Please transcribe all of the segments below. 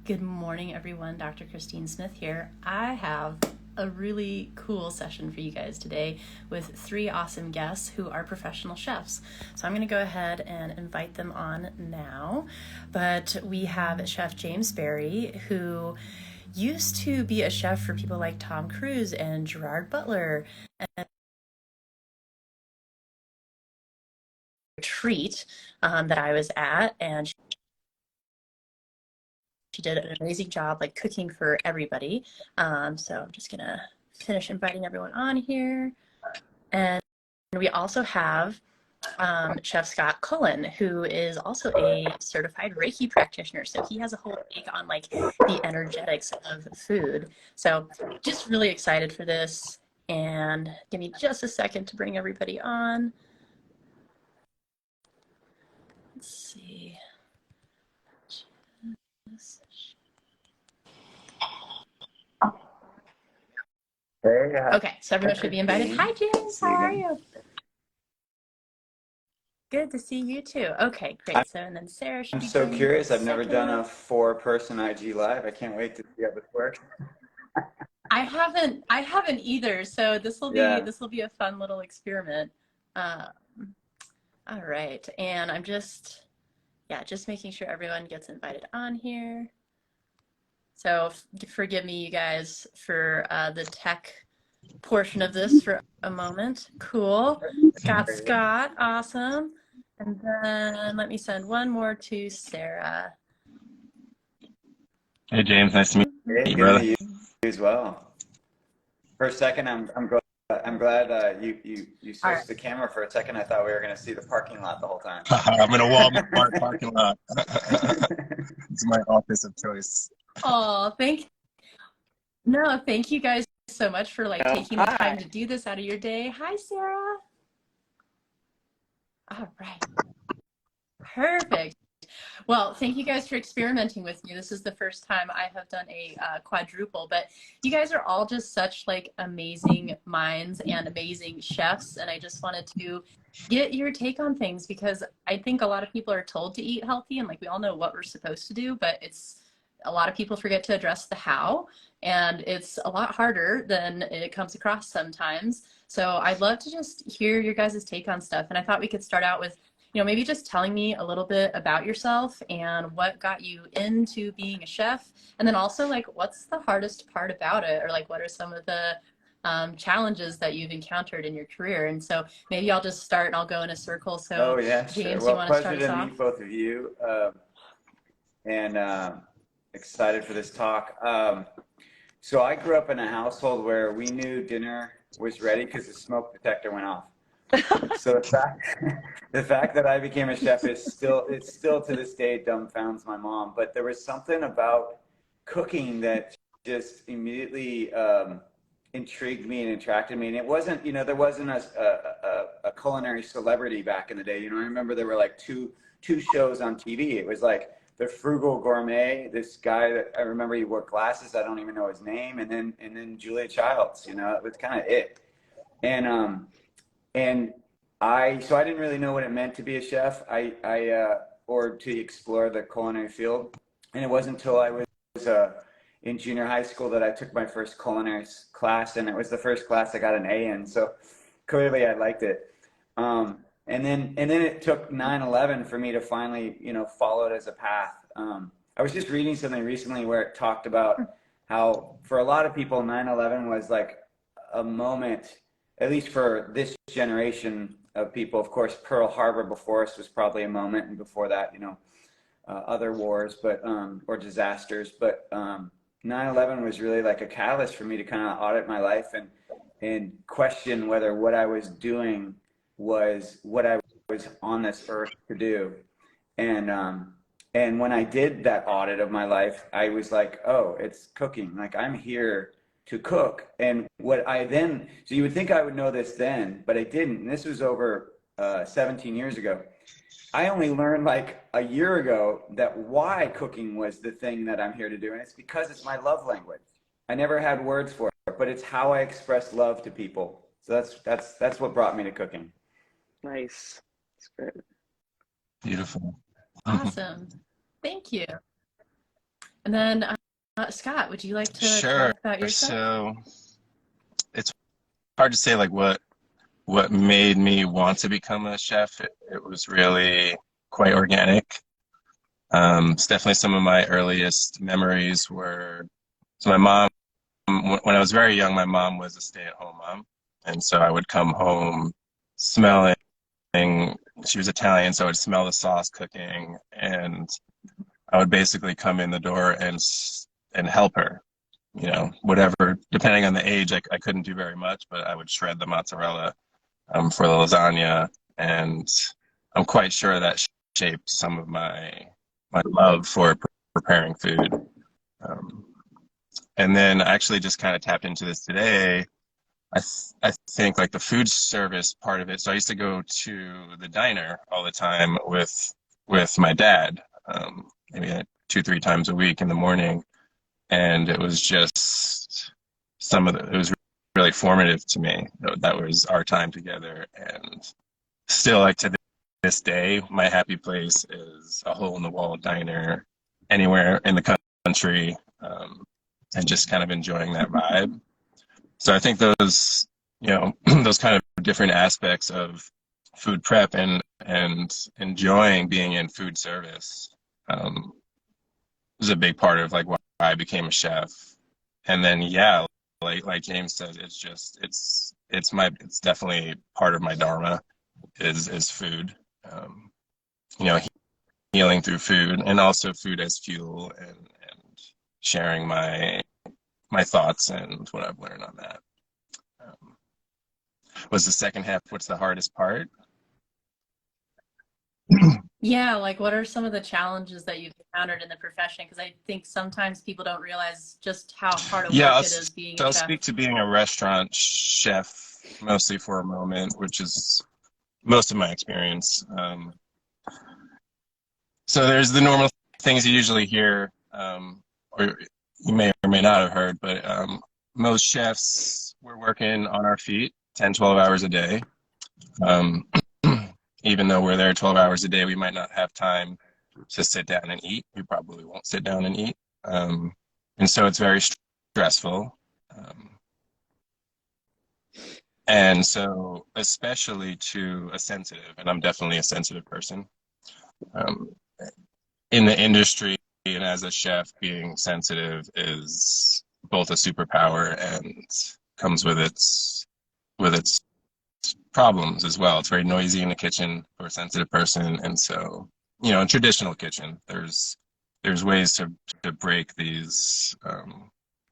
Good morning, everyone. Dr. Christine Smith here. I have a really cool session for you guys today with 3 awesome guests who are professional chefs. So I'm going to go ahead and invite them on now. But we have Chef James Barry, who used to be a chef for people like Tom Cruise and Gerard Butler. And retreat that I was at, and she did an amazing job like cooking for everybody. So I'm just gonna finish inviting everyone on here. And we also have Chef Scott Curran, who is also a certified Reiki practitioner. So he has a whole take on like the energetics of food. So just really excited for this. And give me just a second to bring everybody on. Let's see. Okay, so everyone should be invited. Hi, James. How are you? Good to see you too. Okay, great. So, and then Sarah should be so curious. I've never done a second. 4-person IG live. I can't wait to see how this works. I haven't either. So this will be a fun little experiment. All right, and I'm just making sure everyone gets invited on here. So forgive me, you guys, for the tech portion of this for a moment. Cool. Got Scott. Awesome. And then let me send one more to Sarah. Hey, James. Nice to meet you, brother. Good to meet you as well. For a second, I'm glad you switched the camera for a second. I thought we were going to see the parking lot the whole time. I'm in a Walmart parking lot. It's my office of choice. Oh, thank you guys so much for like taking the time to do this out of your day. Hi, Sarah. All right. Perfect. Well, thank you guys for experimenting with me. This is the first time I have done a quadruple, but you guys are all just such like amazing minds and amazing chefs. And I just wanted to get your take on things because I think a lot of people are told to eat healthy and like we all know what we're supposed to do, but a lot of people forget to address the how, and it's a lot harder than it comes across sometimes. So I'd love to just hear your guys' take on stuff. And I thought we could start out with, maybe just telling me a little bit about yourself and what got you into being a chef. And then also like, what's the hardest part about it? Or like, what are some of the challenges that you've encountered in your career? And so maybe I'll just start and I'll go in a circle. So James, sure. You want to start us off? Pleasure to meet both of you. And excited for this talk. So I grew up in a household where we knew dinner was ready because the smoke detector went off. So the fact that I became a chef it's still to this day dumbfounds my mom. But there was something about cooking that just immediately intrigued me and attracted me. And it wasn't, there wasn't a culinary celebrity back in the day. I remember there were like two shows on TV. It was like The Frugal Gourmet, this guy that I remember, he wore glasses. I don't even know his name. And then Julia Childs, it was kind of it. And I didn't really know what it meant to be a chef, or to explore the culinary field. And it wasn't until I was in junior high school that I took my first culinary class, and it was the first class I got an A in. So clearly I liked it. And then it took 9/11 for me to finally, follow it as a path. I was just reading something recently where it talked about how for a lot of people, 9/11 was like a moment, at least for this generation of people. Of course, Pearl Harbor before us was probably a moment, and before that, other wars, or disasters. But 9/11 was really like a catalyst for me to kind of audit my life and question whether what I was doing was what I was on this earth to do. And when I did that audit of my life, I was like, oh, it's cooking. Like, I'm here to cook. And so you would think I would know this then, but I didn't. And this was over 17 years ago. I only learned like a year ago that why cooking was the thing that I'm here to do. And it's because it's my love language. I never had words for it, but it's how I express love to people. So that's what brought me to cooking. Nice. That's great. Beautiful. Awesome. Thank you. And then, Scott, would you like to Sure. talk about yourself? So it's hard to say like what made me want to become a chef. It was really quite organic. It's definitely some of my earliest memories were, so my mom, when I was very young, my mom was a stay-at-home mom. And so I would come home smelling, she was Italian, so I would smell the sauce cooking, and I would basically come in the door and help her, you know, whatever, depending on the age, I couldn't do very much, but I would shred the mozzarella for the lasagna. And I'm quite sure that shaped some of my love for preparing food. Um, and then I actually just kind of tapped into this today. I think like the food service part of it. So I used to go to the diner all the time with my dad, maybe like 2, 3 times a week in the morning, and it was just it was really formative to me. That was our time together, and still like to this day, my happy place is a hole in the wall diner anywhere in the country, and just kind of enjoying that vibe. So I think those, you know, those kind of different aspects of food prep and enjoying being in food service was a big part of like why I became a chef. And then yeah, like James said, it's definitely part of my dharma is food. You know, healing through food, and also food as fuel, and sharing my thoughts and what I've learned on that. Um, was the second half, what's the hardest part? Yeah, like what are some of the challenges that you've encountered in the profession? Because I think sometimes people don't realize just how hard of Yeah, work it is being a I'll chef. speak to being a restaurant chef mostly for a moment, which is most of my experience. So there's the normal things you usually hear, or you may or may not have heard, but most chefs, we're working on our feet 10, 12 hours a day. Um, even though we're there 12 hours a day, we might not have time to sit down and eat. We probably won't sit down and eat. And so it's very stressful. Um, and so, especially to a sensitive, and I'm definitely a sensitive person, um, in the industry and as a chef, being sensitive is both a superpower and comes with its problems as well. It's very noisy in the kitchen for a sensitive person, and so, you know, in traditional kitchen, there's ways to break these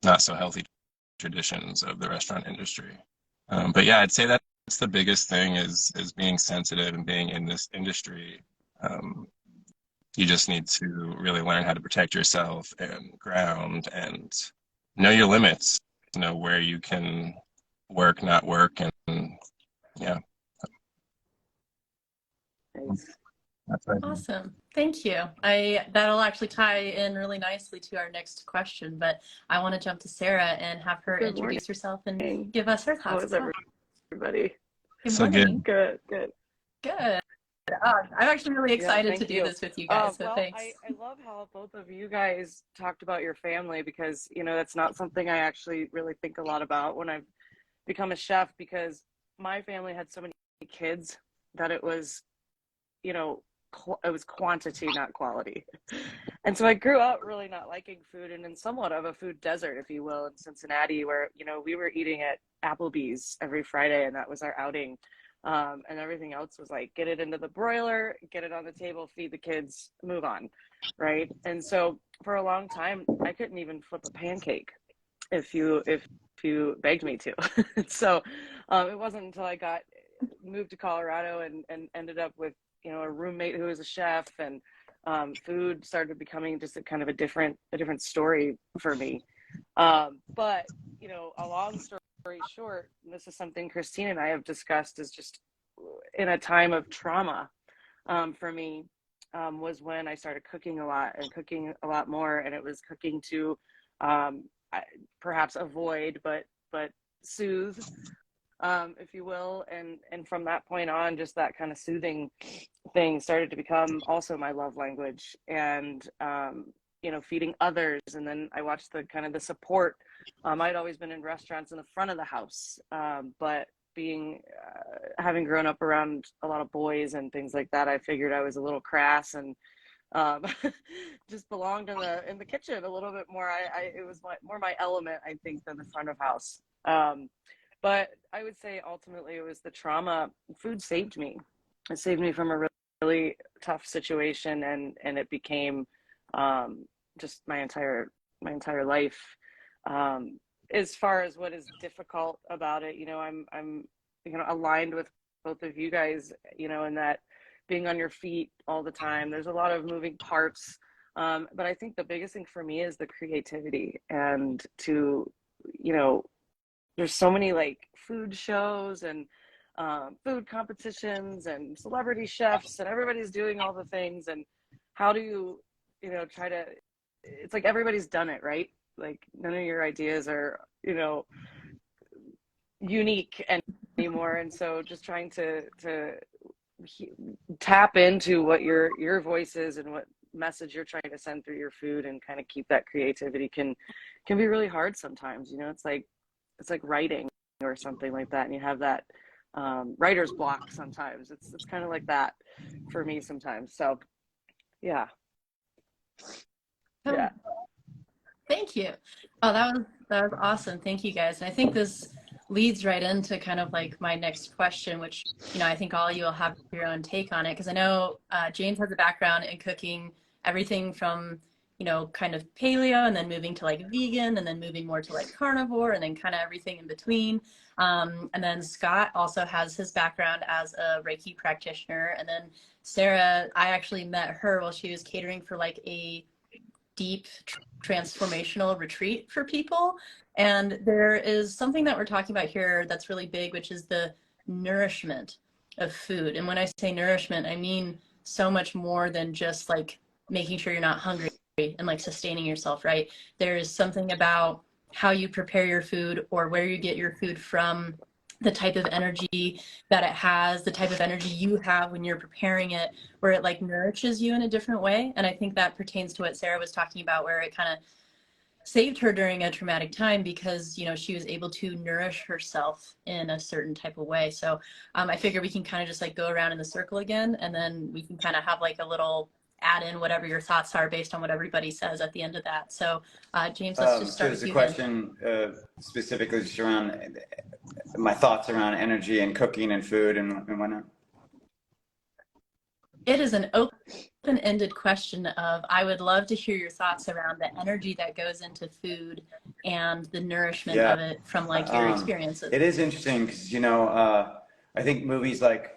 not so healthy traditions of the restaurant industry. But yeah, I'd say that's the biggest thing is being sensitive and being in this industry. Um, you just need to really learn how to protect yourself and ground and know your limits, know where you can work, not work, and yeah, Nice. that's what I do. Awesome. Thank you. That'll actually tie in really nicely to our next question, but I want to jump to Sarah and have her Good morning. introduce herself and give us her How thoughts is as well. everybody? Good So morning. good. Good, good. Good. I'm actually really Yeah, excited to thank do you. this with you guys, so Well, thanks. I love how both of you guys talked about your family because, you know, that's not something I actually really think a lot about when I've become a chef because my family had so many kids that it was, you know, it was quantity, not quality. And so I grew up really not liking food and in somewhat of a food desert, if you will, in Cincinnati, where, you know, we were eating at Applebee's every Friday and that was our outing. And everything else was like, get it into the broiler, get it on the table, feed the kids, move on. Right. And so for a long time, I couldn't even flip a pancake if you begged me to. So it wasn't until I moved to Colorado and ended up with, you know, a roommate who was a chef and food started becoming just a kind of a different story for me. But, you know, a long story short, and this is something Christine and I have discussed, is just in a time of trauma for me was when I started cooking a lot and cooking a lot more. And it was cooking to perhaps avoid, but soothe, if you will. And from that point on, just that kind of soothing thing started to become also my love language. And, you know, feeding others. And then I watched the kind of the support. I'd always been in restaurants in the front of the house, but being having grown up around a lot of boys and things like that, I figured I was a little crass and um, just belonged in the kitchen a little bit more. It was more my element, I think, than the front of house. But I would say ultimately it was the trauma. Food saved me. It saved me from a really tough situation, and it became just my entire life. As far as what is difficult about it, you know, I'm you know, aligned with both of you guys, you know, in that being on your feet all the time, there's a lot of moving parts. But I think the biggest thing for me is the creativity, and to, you know, there's so many like food shows and food competitions and celebrity chefs, and everybody's doing all the things. And how do you, you know, try to, it's like everybody's done it, right? Like none of your ideas are, you know, unique anymore. And so just trying to tap into what your voice is and what message you're trying to send through your food, and kind of keep that creativity can be really hard sometimes. You know, it's like writing or something like that, and you have that writer's block sometimes. It's kind of like that for me sometimes. So yeah. Oh, Yeah. thank you. Oh, that was awesome. Thank you guys. And I think this leads right into kind of like my next question, which, you know, I think all you will have your own take on it, because I know James has a background in cooking everything from, you know, kind of paleo, and then moving to like vegan, and then moving more to like carnivore, and then kind of everything in between. And then Scott also has his background as a Reiki practitioner. And then Sarah, I actually met her while she was catering for like a deep transformational retreat for people. And there is something that we're talking about here that's really big, which is the nourishment of food. And when I say nourishment, I mean so much more than just like making sure you're not hungry and like sustaining yourself, right? There's something about how you prepare your food, or where you get your food from, the type of energy that it has, the type of energy you have when you're preparing it, where it like nourishes you in a different way. And I think that pertains to what Sarah was talking about, where it kind of saved her during a traumatic time, because, you know, she was able to nourish herself in a certain type of way. So I figure we can kind of just like go around in the circle again, and then we can kind of have like a little add in whatever your thoughts are based on what everybody says at the end of that. So James, let's just So start is with the you then. question specifically just around my thoughts around energy and cooking and food and whatnot? It is an open-ended question of, I would love to hear your thoughts around the energy that goes into food and the nourishment Yeah. of it from like your experiences. It is interesting because, you know, I think movies like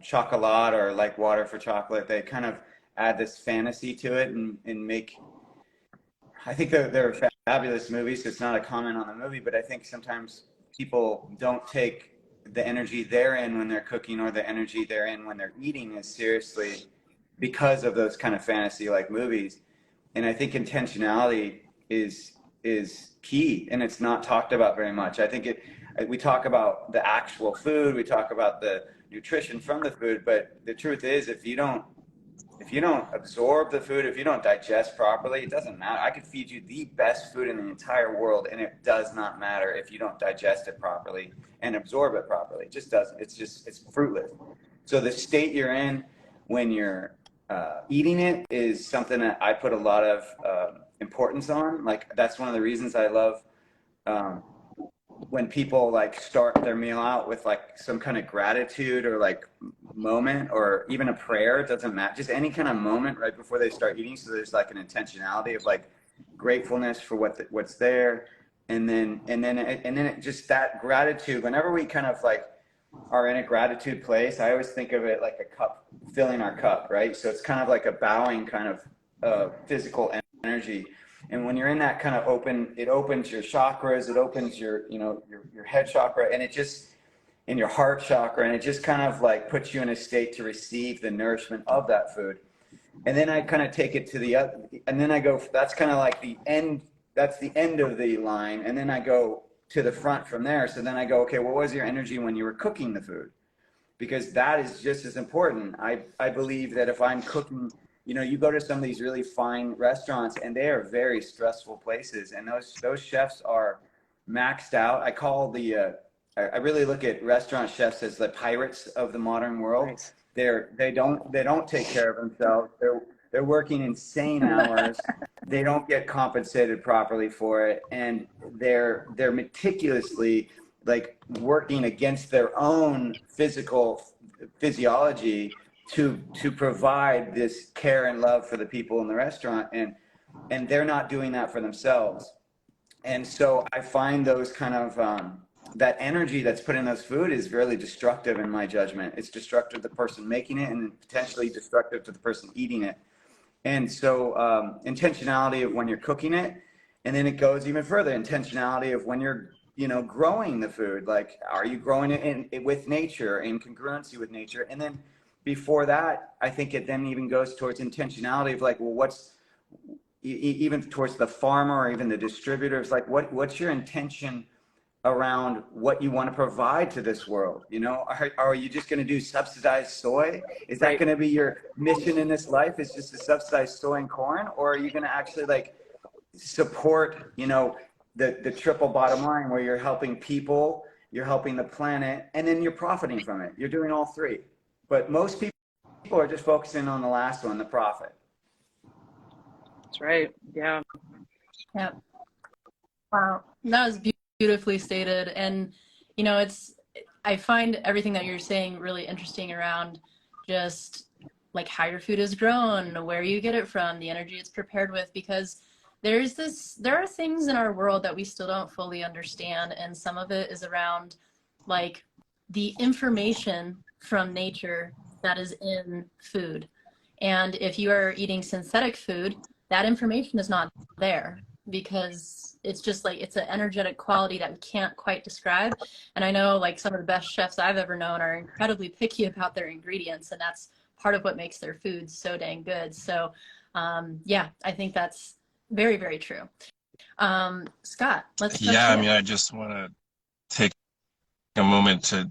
Chocolat or Like Water for Chocolate, they kind of add this fantasy to it and make, I think they're fabulous movies. So it's not a comment on the movie, but I think sometimes people don't take the energy they're in when they're cooking, or the energy they're in when they're eating, as seriously because of those kind of fantasy like movies. And I think intentionality is key, and it's not talked about very much. I think we talk about the actual food, we talk about the nutrition from the food, but the truth is, if you don't absorb the food, if you don't digest properly, it doesn't matter. I could feed you the best food in the entire world, and it does not matter if you don't digest it properly and absorb it properly. It just doesn't. It's fruitless. So the state you're in when you're eating it is something that I put a lot of importance on. Like, that's one of the reasons I love when people like start their meal out with like some kind of gratitude or like moment, or even a prayer. It doesn't matter, just any kind of moment right before they start eating, so there's like an intentionality of like gratefulness for what's there. And then it just, that gratitude, whenever we kind of like are in a gratitude place, I always think of it like a cup, filling our cup, right? So it's kind of like a bowing kind of physical energy. And when you're in that kind of it opens your chakras, it opens your, you know, your head chakra, and it just, in your heart chakra, and it just kind of like puts you in a state to receive the nourishment of that food. And then I kind of take it to the other, and then I go, that's kind of like the end, that's the end of the line. And then I go to the front from there. So then I go, okay, what was your energy when you were cooking the food? Because that is just as important. I believe that if I'm cooking you know, you go to some of these really fine restaurants and they are very stressful places, and those chefs are maxed out. I call I really look at restaurant chefs as the pirates of the modern world. Nice. They don't take care of themselves. They're working insane hours. They don't get compensated properly for it, and they're meticulously like working against their own physiology to provide this care and love for the people in the restaurant, and they're not doing that for themselves. And so I find those kind of that energy that's put in those food is really destructive in my judgment. It's destructive to the person making it and potentially destructive to the person eating it. And so intentionality of when you're cooking it, and then it goes even further, intentionality of when you're, you know, growing the food. Like, are you growing it with nature, in congruency with nature? And then before that, I think it then even goes towards intentionality of like, well, what's even towards the farmer or even the distributors, like what's your intention around what you want to provide to this world? You know, are you just going to do subsidized soy? Is that going to be your mission in this life, is just to subsidize soy and corn? Or are you going to actually like support, you know, the triple bottom line where you're helping people, you're helping the planet, and then you're profiting from it? You're doing all three. But most people are just focusing on the last one, the profit. That's right. Yeah. Yeah. Wow. That was beautifully stated. And, you know, I find everything that you're saying really interesting around just like how your food is grown, where you get it from, the energy it's prepared with, because there are things in our world that we still don't fully understand. And some of it is around like the information from nature that is in food. And if you are eating synthetic food, that information is not there, because it's just like, it's an energetic quality that we can't quite describe. And I know like some of the best chefs I've ever known are incredibly picky about their ingredients, and that's part of what makes their food so dang good. So yeah, I think that's very, very true. Scott, let's jump Yeah, to I you. mean, I just want to take a moment to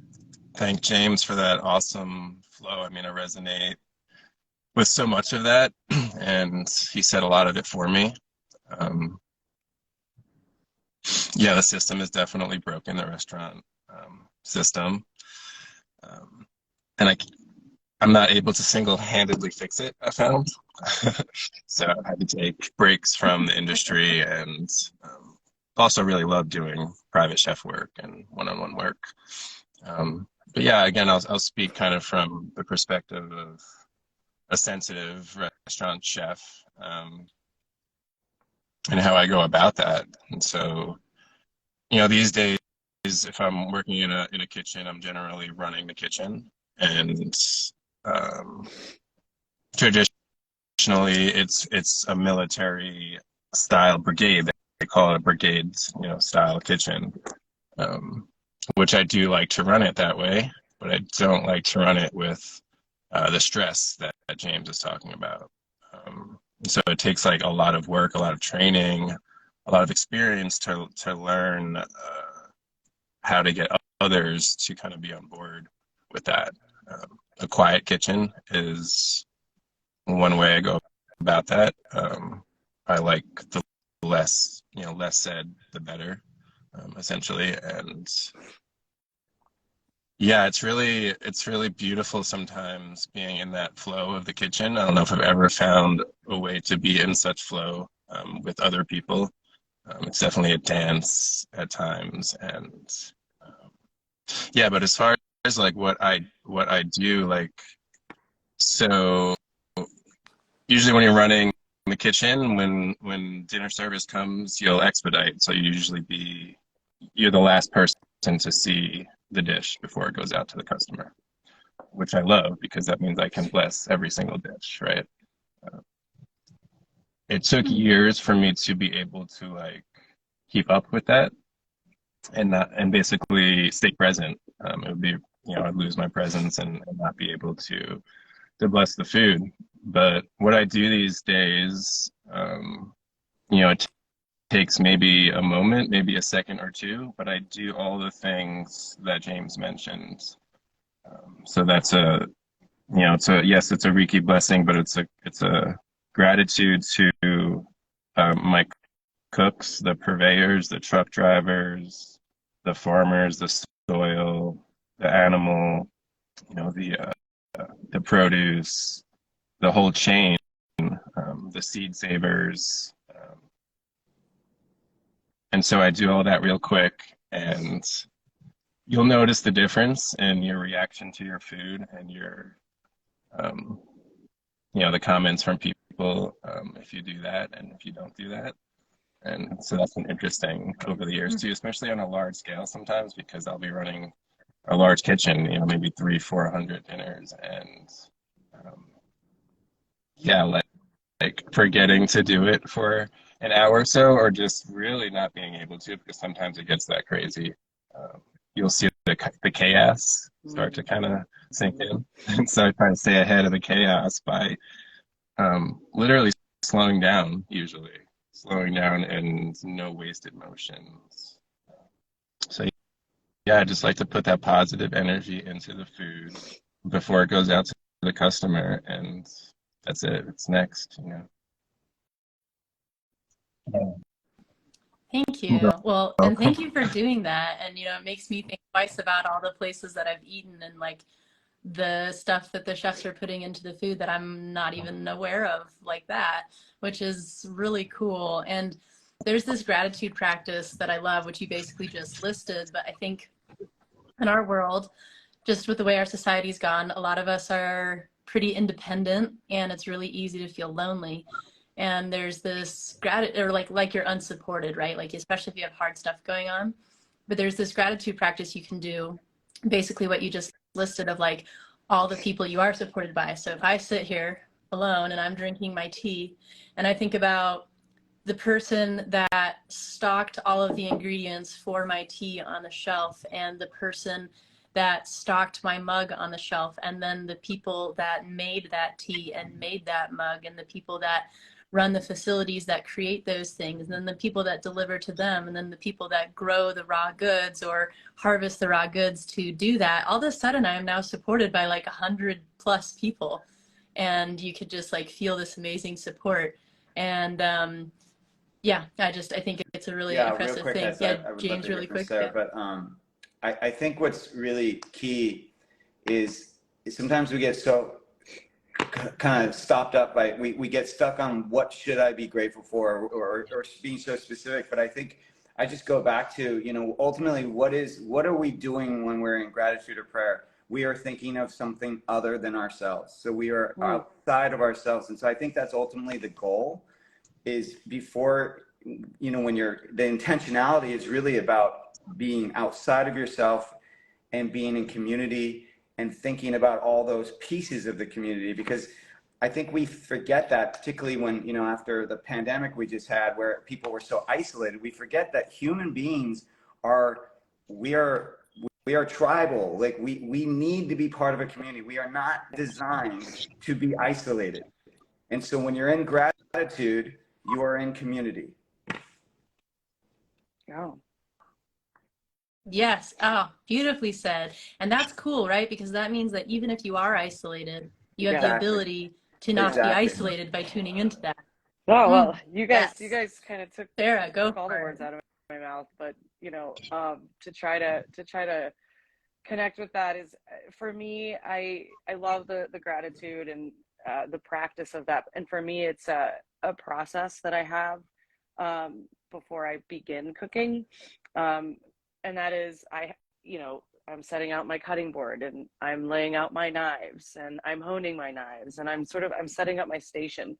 thank James for that awesome flow. I mean, I resonate with so much of that, and he said a lot of it for me. Yeah, the system is definitely broken, the restaurant system. And I'm not able to single-handedly fix it, I found. So I've had to take breaks from the industry, and also really love doing private chef work and one-on-one work. But yeah, again, I'll speak kind of from the perspective of a sensitive restaurant chef, and how I go about that. And so, you know, these days, if I'm working in a kitchen, I'm generally running the kitchen, and traditionally it's a military style brigade. They call it a brigade, you know, style kitchen, which I do like to run it that way, but I don't like to run it with the stress that James is talking about. So it takes like a lot of work, a lot of training, a lot of experience to learn how to get others to kind of be on board with that. A quiet kitchen is one way I go about that. I like the less said, the better, essentially. And yeah, it's really beautiful sometimes being in that flow of the kitchen. I don't know if I've ever found a way to be in such flow with other people. It's definitely a dance at times, and yeah. But as far as like what I do, like, so usually when you're running the kitchen, when dinner service comes, you'll expedite. So you're the last person to see the dish before it goes out to the customer, which I love because that means I can bless every single dish, right? It took years for me to be able to like keep up with that and basically stay present. It would be, you know, I'd lose my presence and not be able to bless the food. But what I do these days, you know, it takes maybe a moment, maybe a second or two, but I do all the things that James mentioned. So that's you know, it's a Reiki blessing, but it's a gratitude to my cooks, the purveyors, the truck drivers, the farmers, the soil, the animal, you know, the produce, the whole chain, the seed savers. And so I do all that real quick, and you'll notice the difference in your reaction to your food and your, um, you know, the comments from people if you do that and if you don't do that. And so that's been interesting over the years too, especially on a large scale sometimes, because I'll be running a large kitchen, you know, maybe 300-400 dinners, and um, yeah, like forgetting to do it for an hour or so, or just really not being able to, because sometimes it gets that crazy. You'll see the chaos start to kind of sink in. And so I try to stay ahead of the chaos by literally slowing down, usually. Slowing down and no wasted motions. So yeah, I just like to put that positive energy into the food before it goes out to the customer, and that's it. It's next, you know. Thank You're you. Well, and thank welcome. you for doing that. And, you know, it makes me think twice about all the places that I've eaten and like the stuff that the chefs are putting into the food that I'm not even aware of like that, which is really cool. And there's this gratitude practice that I love, which you basically just listed. But I think in our world, just with the way our society's gone, a lot of us are pretty independent and it's really easy to feel lonely. And there's this gratitude, or like you're unsupported, right? Like, especially if you have hard stuff going on. But there's this gratitude practice you can do, basically what you just listed of like all the people you are supported by. So if I sit here alone and I'm drinking my tea and I think about the person that stocked all of the ingredients for my tea on the shelf and the person that stocked my mug on the shelf, and then the people that made that tea and made that mug, and the people that run the facilities that create those things, and then the people that deliver to them, and then the people that grow the raw goods or harvest the raw goods to do that, all of a sudden I am now supported by like 100+ people, and you could just like feel this amazing support. And yeah, I think it's a really Yeah, real impressive quick, thing. Hess, Yeah, I would love James, to hear really from quick. Sarah, Yeah. but I think what's really key is sometimes we get so kind of stopped up by, we get stuck on what should I be grateful for, or being so specific. But I think I just go back to, you know, ultimately what are we doing when we're in gratitude or prayer? We are thinking of something other than ourselves. So we are outside of ourselves. And so I think that's ultimately the goal, is before, you know, when the intentionality is really about being outside of yourself and being in community and thinking about all those pieces of the community. Because I think we forget that, particularly when, you know, after the pandemic we just had, where people were so isolated, we forget that human beings we are tribal. Like we need to be part of a community. We are not designed to be isolated. And so when you're in gratitude, you are in community. Oh. Yes. Oh, beautifully said. And that's cool, right? Because that means that even if you are isolated, you have Yeah. the Exactly. ability to not be Exactly. isolated by tuning into that. Oh, well, you Yes. guys kind of took Sarah, go all the for words it. out of my mouth, but you know, to try to connect with that is, for me, I love the gratitude and the practice of that. And for me, it's a process that I have before I begin cooking. And that is, you know, I'm setting out my cutting board and I'm laying out my knives and I'm honing my knives and I'm setting up my station.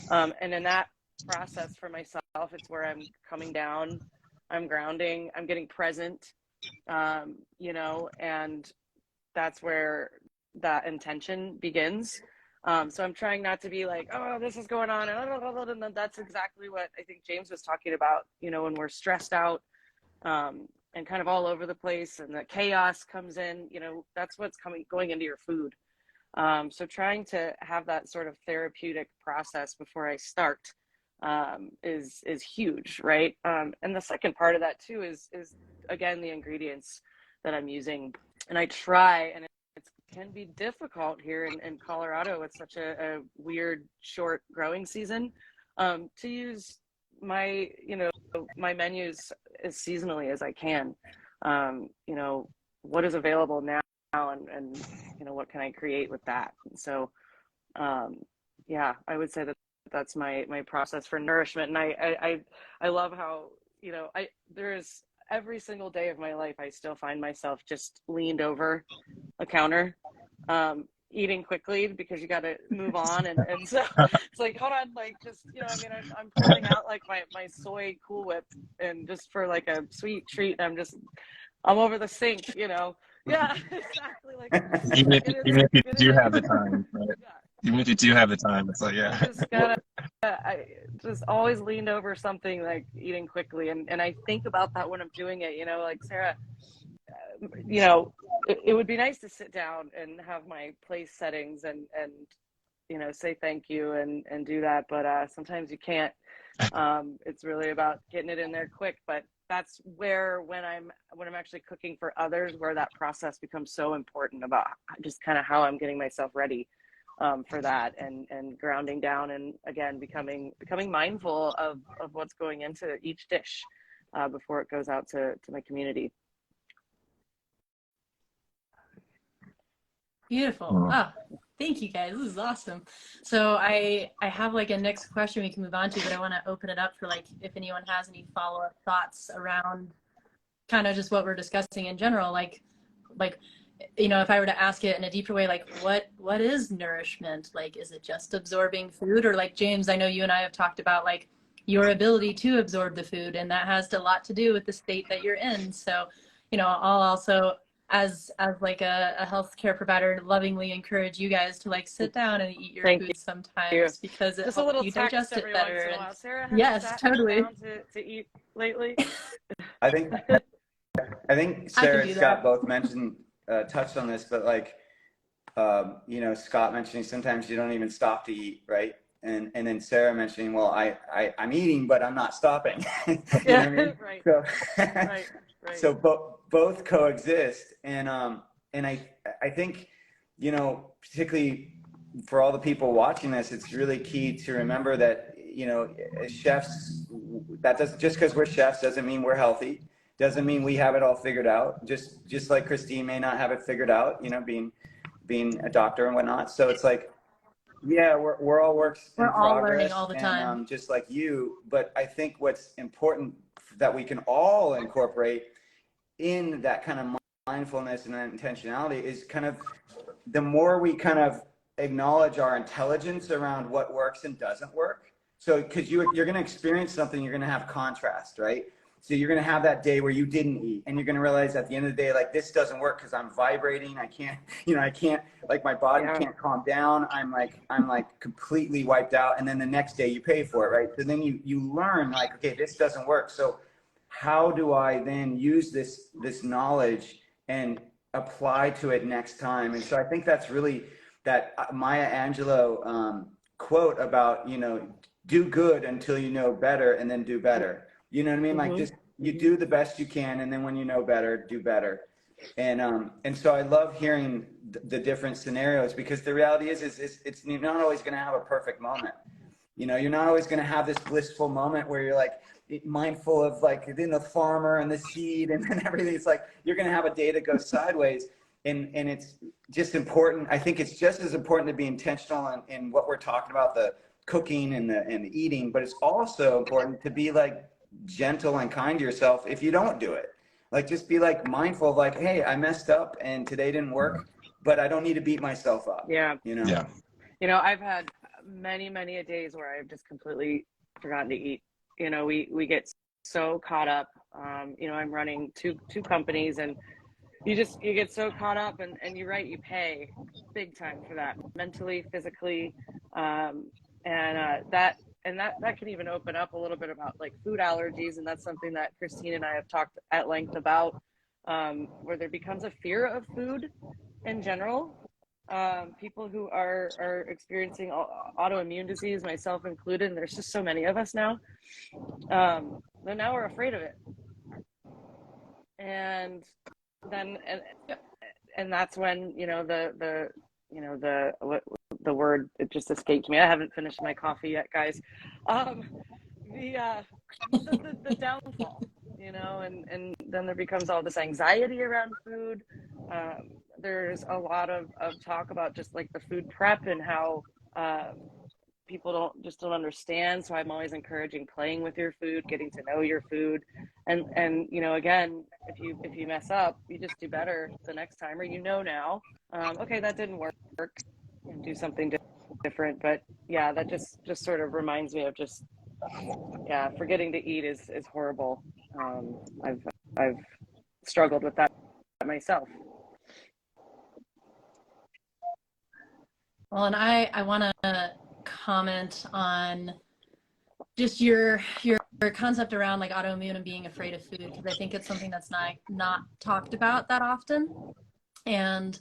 And in that process for myself, it's where I'm coming down, I'm grounding, I'm getting present, you know, and that's where that intention begins. So I'm trying not to be like, oh, this is going on, and that's exactly what I think James was talking about. You know, when we're stressed out and kind of all over the place, and the chaos comes in. You know, that's what's going into your food. So trying to have that sort of therapeutic process before I start is huge, right? And the second part of that too is again the ingredients that I'm using, and I try, and it's can be difficult here in Colorado with such a weird short growing season, to use my, my menus as seasonally as I can. What is available now, and what can I create with that? And so, yeah, I would say that that's my process for nourishment. And I love how, there's every single day of my life, I still find myself just leaned over a counter, eating quickly because you got to move on. And so it's like, hold on, like, just, I'm pulling out like my soy Cool Whip, and just for like a sweet treat, I'm over the sink, Yeah, exactly. Like, Even if you it is do like, have the time, right? yeah. Even if you do have the time, it's like, I yeah. just gotta, I just always leaned over something, like eating quickly. And I think about that when I'm doing it, like Sarah, it would be nice to sit down and have my place settings and say thank you and do that. But sometimes you can't. It's really about getting it in there quick. But that's where, when I'm actually cooking for others, where that process becomes so important, about just kind of how I'm getting myself ready for that, and grounding down, and again becoming mindful of what's going into each dish before it goes out to my community. Beautiful. Ah, thank you guys. This is awesome. So I have like a next question we can move on to, but I want to open it up for like if anyone has any follow-up thoughts around kind of just what we're discussing in general, like if I were to ask it in a deeper way, like what is nourishment? Like, is it just absorbing food? Or like, James, I know you and I have talked about like your ability to absorb the food, and that has a lot to do with the state that you're in. So, I'll also, as like a healthcare provider, lovingly encourage you guys to like sit down and eat your Thank food you. sometimes, because it Just a helps little you text digest it every once better. in a And while. Sarah, have you yes, sat totally. down to eat lately? I think I can Sarah and do Scott that. both touched on this, but like, Scott mentioning sometimes you don't even stop to eat, right? And then Sarah mentioning, well, I'm eating, but I'm not stopping. You know what I mean? Right. So, Right. so both coexist, and I think, particularly for all the people watching this, it's really key to remember that, as chefs, that doesn't, just because we're chefs doesn't mean we're healthy. Doesn't mean we have it all figured out. Just like Christine may not have it figured out, being a doctor and whatnot. So it's like, yeah, we're all works We're in all learning progress, all the and time. just like you. But I think what's important that we can all incorporate in that kind of mindfulness and intentionality is kind of, the more we kind of acknowledge our intelligence around what works and doesn't work. So, because you're going to experience something, you're going to have contrast, right? So you're going to have that day where you didn't eat, and you're going to realize at the end of the day, like, this doesn't work because I'm vibrating. I can't, like, my body can't calm down. I'm like completely wiped out. And then the next day you pay for it, right? So then you learn, like, okay, this doesn't work. So how do I then use this knowledge and apply to it next time? And so I think that's really that Maya Angelou quote about, do good until you know better, and then do better. You know what I mean? Like, just, you do the best you can, and then when you know better, do better. And so I love hearing the different scenarios, because the reality is it's you're not always going to have a perfect moment. You're not always going to have this blissful moment where you're like mindful of like the farmer and the seed and everything. It's like you're going to have a day that goes sideways, and it's just important. I think it's just as important to be intentional in what we're talking about, the cooking and the eating, but it's also important to be like gentle and kind to yourself if you don't do it. Like, just be like mindful of like, hey, I messed up and today didn't work, but I don't need to beat myself up. Yeah. Yeah. I've had many a days where I've just completely forgotten to eat. We get so caught up. I'm running two companies, and you get so caught up, and you're right, you pay big time for that, mentally, physically, that can even open up a little bit about like food allergies. And that's something that Christine and I have talked at length about, where there becomes a fear of food in general. People who are experiencing autoimmune disease, myself included, and there's just so many of us now, but now we're afraid of it. And then and that's when, the word, it just escaped me. I haven't finished my coffee yet, guys. The, uh, the downfall, and then there becomes all this anxiety around food. There's a lot of talk about just like the food prep and how, people don't understand. So I'm always encouraging playing with your food, getting to know your food. And again, if you mess up, you just do better the next time, or now, okay, that didn't work, and do something different. But yeah, that just sort of reminds me of just, yeah, forgetting to eat is horrible. I've struggled with that myself. Well, and I want to comment on just your concept around like autoimmune and being afraid of food, because I think it's something that's not talked about that often, and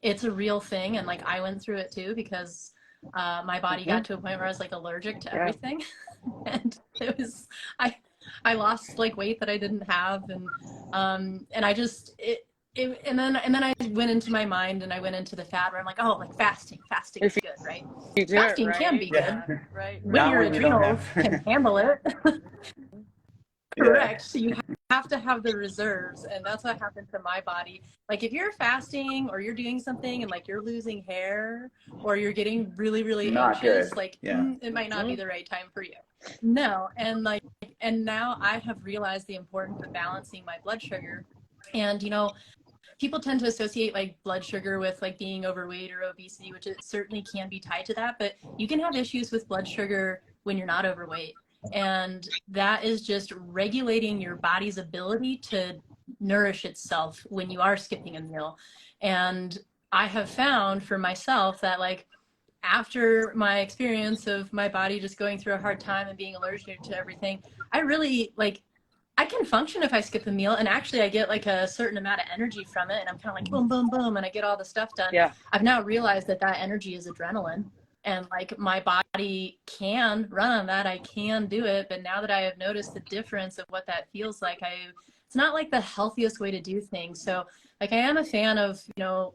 it's a real thing. And like I went through it too, because my body got to a point where I was like allergic to everything. And it was, I lost like weight that I didn't have, and I just and then I went into my mind, and I went into the fad where I'm like, oh, like fasting is good, right? You do Fasting it, can right? be Yeah. good Right. when your adrenals can handle it. Correct. Yeah. So you have to have the reserves, and that's what happened to my body. Like if you're fasting or you're doing something and like you're losing hair or you're getting really Not anxious, good. like Yeah. it might not be the right time for you. No, and now I have realized the importance of balancing my blood sugar. And people tend to associate like blood sugar with like being overweight or obesity, which it certainly can be tied to that, but you can have issues with blood sugar when you're not overweight. And that is just regulating your body's ability to nourish itself when you are skipping a meal. And I have found for myself that like after my experience of my body just going through a hard time and being allergic to everything, I really like I can function if I skip a meal, and actually I get like a certain amount of energy from it, and I'm kind of like boom, boom, boom, and I get all the stuff done. Yeah. I've now realized that energy is adrenaline, and like my body can run on that. I can do it, but now that I have noticed the difference of what that feels like, it's not like the healthiest way to do things. So like I am a fan of,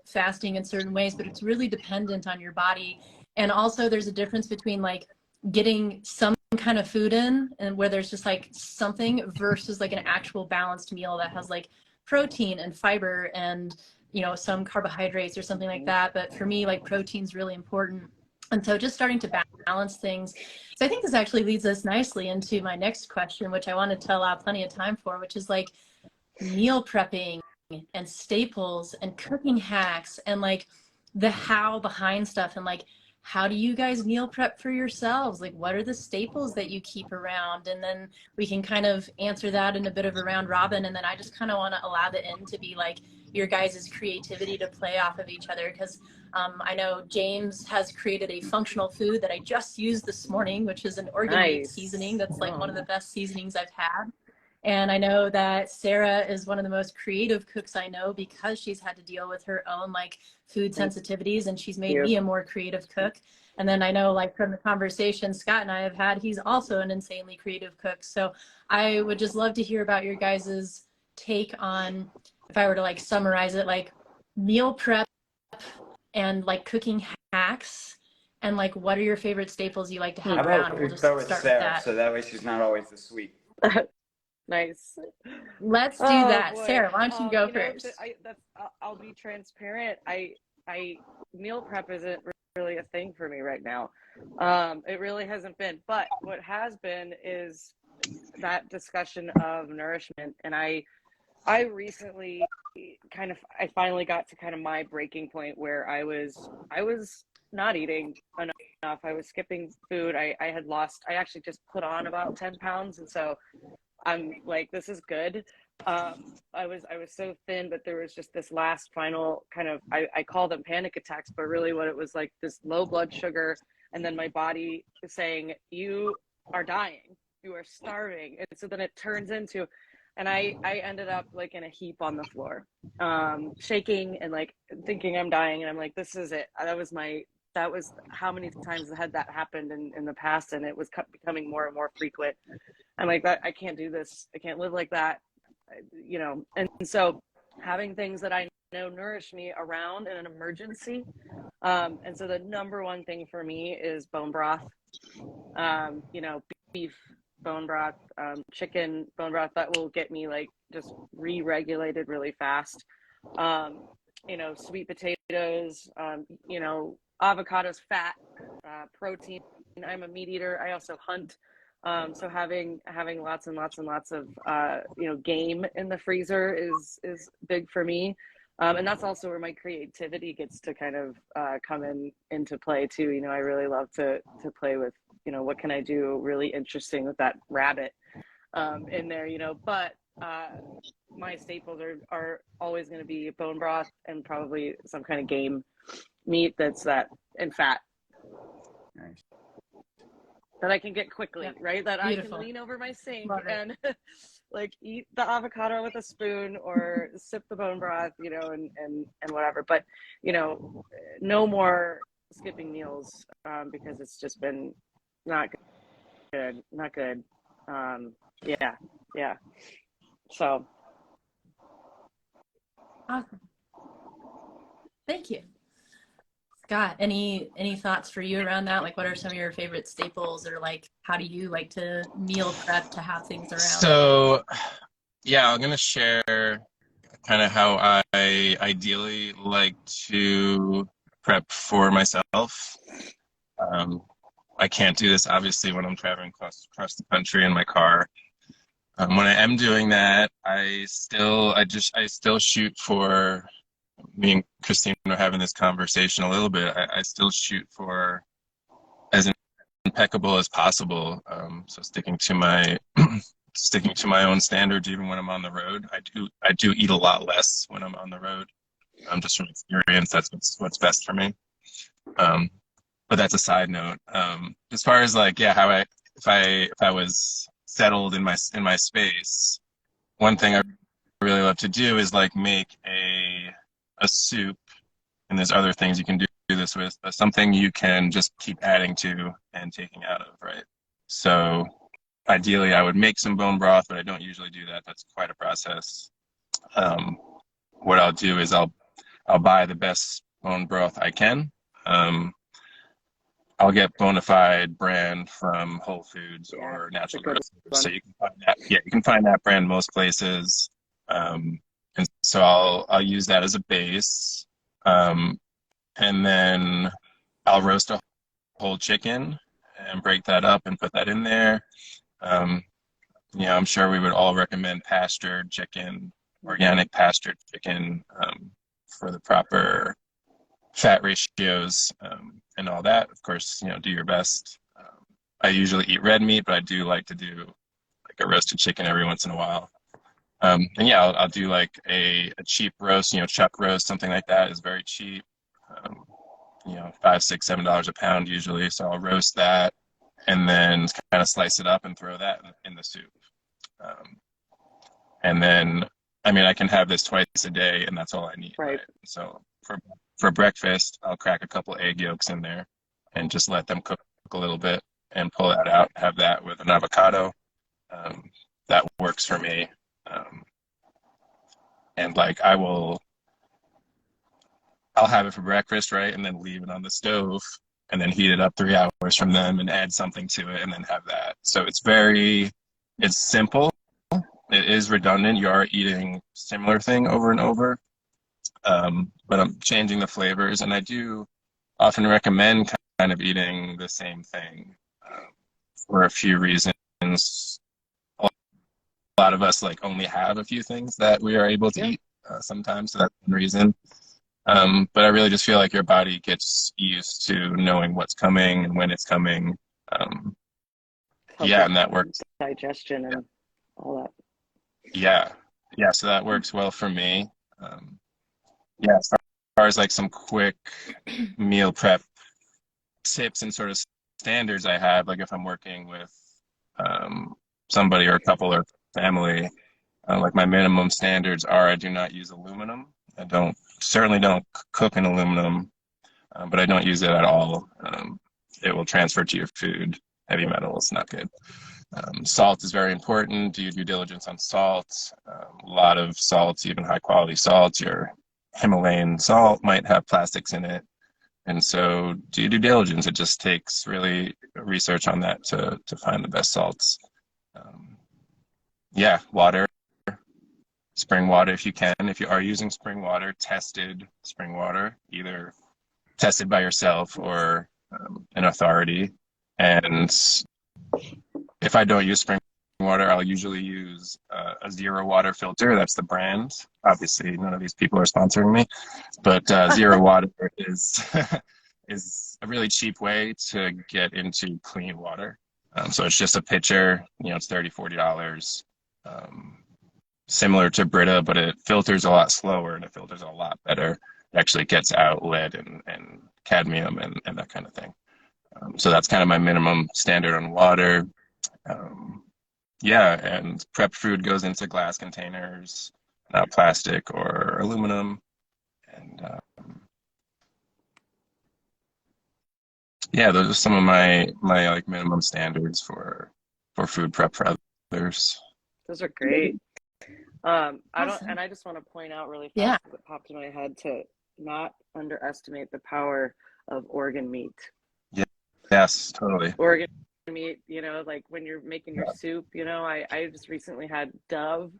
fasting in certain ways, but it's really dependent on your body. And also there's a difference between like getting some kind of food in and where there's just like something versus like an actual balanced meal that has like protein and fiber and some carbohydrates or something like that. But for me, like protein's really important. And so just starting to balance things. So I think this actually leads us nicely into my next question, which I wanted to allow plenty of time for, which is like meal prepping and staples and cooking hacks and like the how behind stuff, and like how do you guys meal prep for yourselves? Like what are the staples that you keep around? And then we can kind of answer that in a bit of a round robin, and then I just kind of want to allow the end to be like your guys' creativity to play off of each other, because I know James has created a functional food that I just used this morning, which is an organ meat seasoning that's like one of the best seasonings I've had. And I know that Sarah is one of the most creative cooks I know, because she's had to deal with her own like food sensitivities, and she's made me a more creative cook. And then I know like from the conversation Scott and I have had, he's also an insanely creative cook. So I would just love to hear about your guys's take on, if I were to like summarize it, like meal prep and like cooking hacks, and like what are your favorite staples you like to have around? How We'll about just start with start Sarah, with that. so that way she's not always the sweet. Nice. Let's do that. Boy. Sarah, why don't you go first? I'll be transparent. I meal prep isn't really a thing for me right now. It really hasn't been. But what has been is that discussion of nourishment. And I recently I finally got to kind of my breaking point where I was not eating enough. I was skipping food. I actually just put on about 10 pounds. And so I'm like, this is good. I was so thin, but there was just this last final kind of, I call them panic attacks, but really what it was like, this low blood sugar. And then my body is saying, you are dying, you are starving. And so then it turns into, and I ended up like in a heap on the floor, shaking and like thinking I'm dying. And I'm like, this is it. That was how many times had that happened in the past. And it was becoming more and more frequent. I'm like, I can't do this. I can't live like that, And so having things that I know, nourish me around in an emergency. And so the number one thing for me is bone broth. You know, beef bone broth, chicken bone broth, that will get me like just re-regulated really fast. You know, sweet potatoes, you know, avocados, fat, protein. I'm a meat eater. I also hunt. So having lots and lots and lots of you know, game in the freezer is big for me. And that's also where my creativity gets to kind of come into play too. You know, I really love to play with, you know, what can I do really interesting with that rabbit in there, you know. But my staples are always going to be bone broth and probably some kind of game meat that's that and fat. Nice. That I can get quickly, Yep. right? That Beautiful. I can lean over my sink Love it. and like eat the avocado with a spoon or sip the bone broth, you know, and whatever. But, you know, no more skipping meals because it's just been not good, not good. Yeah. So. Awesome. Thank you. Scott, any thoughts for you around that? Like, what are some of your favorite staples, or like, how do you like to meal prep to have things around? So, yeah, I'm gonna share kind of how I ideally like to prep for myself. I can't do this obviously when I'm traveling across the country in my car. When I am doing that, I still shoot for. Me and Christine were having this conversation a little bit. I still shoot for as impeccable as possible. So sticking to my own standards, even when I'm on the road. I do eat a lot less when I'm on the road. Just from experience, that's what's best for me. But that's a side note. As far as like, yeah, how if I was settled in my space, one thing I really love to do is like make a soup, and there's other things you can do this with, but something you can just keep adding to and taking out of, right? So ideally I would make some bone broth, but I don't usually do that. That's quite a process. What I'll do is I'll buy the best bone broth I can. I'll get bona fide brand from Whole Foods or Natural Grocers. So you can find that. Yeah, you can find that brand most places. And so I'll use that as a base, and then I'll roast a whole chicken and break that up and put that in there. You know, I'm sure we would all recommend pastured chicken, organic pastured chicken, for the proper fat ratios and all that. Of course, you know, do your best. I usually eat red meat, but I do like to do like a roasted chicken every once in a while. And yeah, I'll do like a cheap roast, you know, chuck roast, something like that is very cheap. You know, $5, $6, $7 a pound usually. So I'll roast that and then kind of slice it up and throw that in the soup. And then, I mean, I can have this twice a day and that's all I need. Right. So for breakfast, I'll crack a couple egg yolks in there and just let them cook a little bit and pull that out, have that with an avocado. That works for me. And like I'll have it for breakfast, right? And then leave it on the stove and then heat it up 3 hours from then and add something to it and then have that. So it's simple. It is redundant. You are eating similar thing over and over. But I'm changing the flavors, and I do often recommend kind of eating the same thing for a few reasons. A lot of us like only have a few things that we are able to eat sometimes, so that's one reason. But I really just feel like your body gets used to knowing what's coming and when it's coming. And that works. Digestion and all that. Yeah, so that works well for me. As far as like some quick meal prep tips and sort of standards I have, like if I'm working with somebody or a couple or family, like my minimum standards are I do not use aluminum. I certainly don't cook in aluminum, but I don't use it at all. It will transfer to your food. Heavy metals, not good. Salt is very important. Do your due diligence on salt. A lot of salts, even high quality salts, you're Himalayan salt might have plastics in it. And so do your due diligence. It just takes really research on that to find the best salts. Yeah, water, spring water if you can. If you are using spring water, tested spring water, either tested by yourself or an authority. And if I don't use spring water, I'll usually use a zero water filter. That's the brand. Obviously, none of these people are sponsoring me, but zero water is is a really cheap way to get into clean water. So it's just a pitcher. It's $30-$40. Similar to Brita, but it filters a lot slower and it filters a lot better. It actually gets out lead and cadmium and that kind of thing. So that's kind of my minimum standard on water. Yeah, and prep food goes into glass containers, not plastic or aluminum. And yeah, those are some of my like minimum standards for food prep for others. Those are great. I Awesome. just want to point out really Yeah. fast that popped in my head to not underestimate the power of organ meat. Yeah, yes, totally. Organ meat, like when you're making your soup, I just recently had Dove,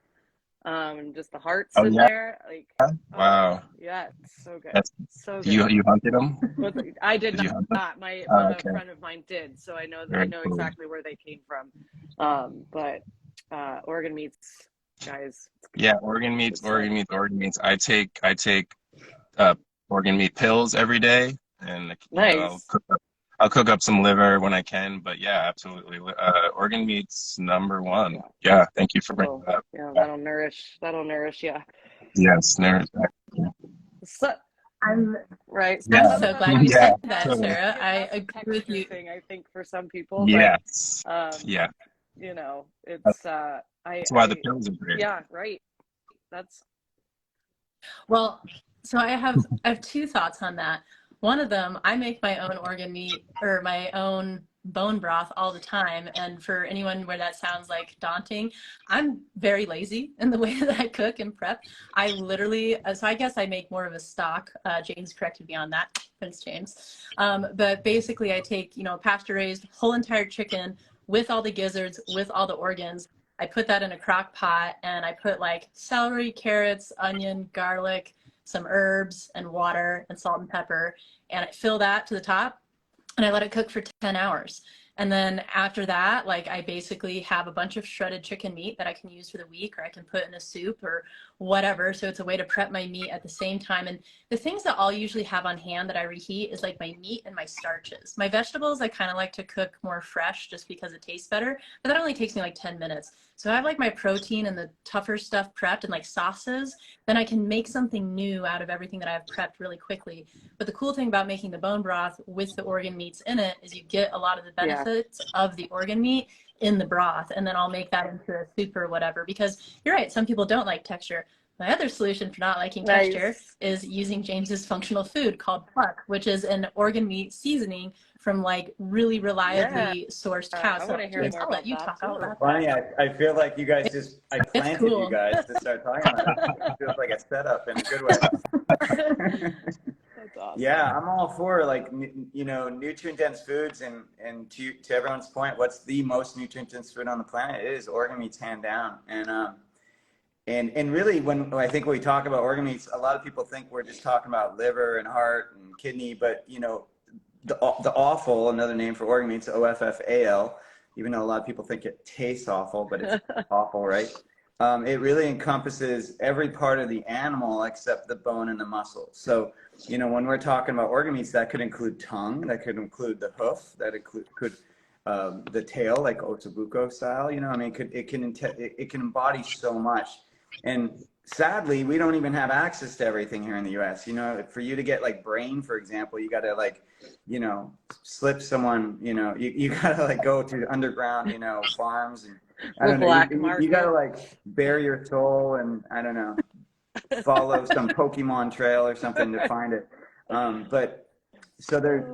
and just the hearts Oh in yeah, there, like, wow. yeah, it's so good. That's So you good. you hunted them? I did Did you hunt them? not. My Oh, but a okay, friend of mine did, so I know very cool. exactly where they came from. But organ meats, guys. Yeah, organ meats, It's like, organ meats. I take organ meat pills every day, and nice. I'll cook up some liver when I can. But yeah, absolutely, organ meat's number one. Yeah. Yeah, thank you for bringing Well, that up. yeah, Yeah. that'll nourish you. Yes, So, I'm right. yeah, I'm Some of so them glad you yeah, said might that, have, totally. Sarah. I that's a agree with texture you. thing, I think, for some people, but Yes, yeah. it's That's why the pills are great. yeah, right. That's Well, so I have two thoughts on that. One of them, I make my own organ meat or my own bone broth all the time. And for anyone where that sounds like daunting, I'm very lazy in the way that I cook and prep. I literally, so I guess I make more of a stock. James corrected me on that, Prince James. But basically, I take, pasture raised whole entire chicken with all the gizzards, with all the organs. I put that in a crock pot and I put like celery, carrots, onion, garlic, some herbs and water and salt and pepper. And I fill that to the top and I let it cook for 10 hours. And then after that, like I basically have a bunch of shredded chicken meat that I can use for the week or I can put in a soup or whatever. So it's a way to prep my meat at the same time. And the things that I'll usually have on hand that I reheat is like my meat and my starches. My vegetables, I kind of like to cook more fresh just because it tastes better, but that only takes me like 10 minutes. So I have like my protein and the tougher stuff prepped and like sauces, then I can make something new out of everything that I've prepped really quickly. But the cool thing about making the bone broth with the organ meats in it is you get a lot of the yeah. benefits of the organ meat in the broth. And then I'll make that into a soup or whatever, because you're right, some people don't like texture. My other solution for not liking texture Nice. is using James's functional food called Pluck, which is an organ meat seasoning from like really Yeah. reliably sourced cows. I So want to hear James, more I'll let about you that talk all too. about Funny, that. I feel like you guys I It's planted you cool. guys to start talking about it. It feels like a setup in a good way. That's awesome. Yeah, I'm all for like nutrient dense foods and to everyone's point, what's the most nutrient dense food on the planet? It is organ meats, hand down. And really when I think when we talk about organ meats, a lot of people think we're just talking about liver and heart and kidney, but the offal, another name for organ meats, OFFAL, even though a lot of people think it tastes awful, but it's awful, right? It really encompasses every part of the animal except the bone and the muscle. So, when we're talking about organ meats, that could include tongue, that could include the hoof, that could the tail, like ossobuco style. It can embody so much. And sadly, we don't even have access to everything here in the U.S. For you to get like brain, for example, you got to like, slip someone. You got to like go to underground, farms and. I don't know. Black You market. gotta like bare your soul and I don't know, follow some Pokemon trail or something to find it. But so there's,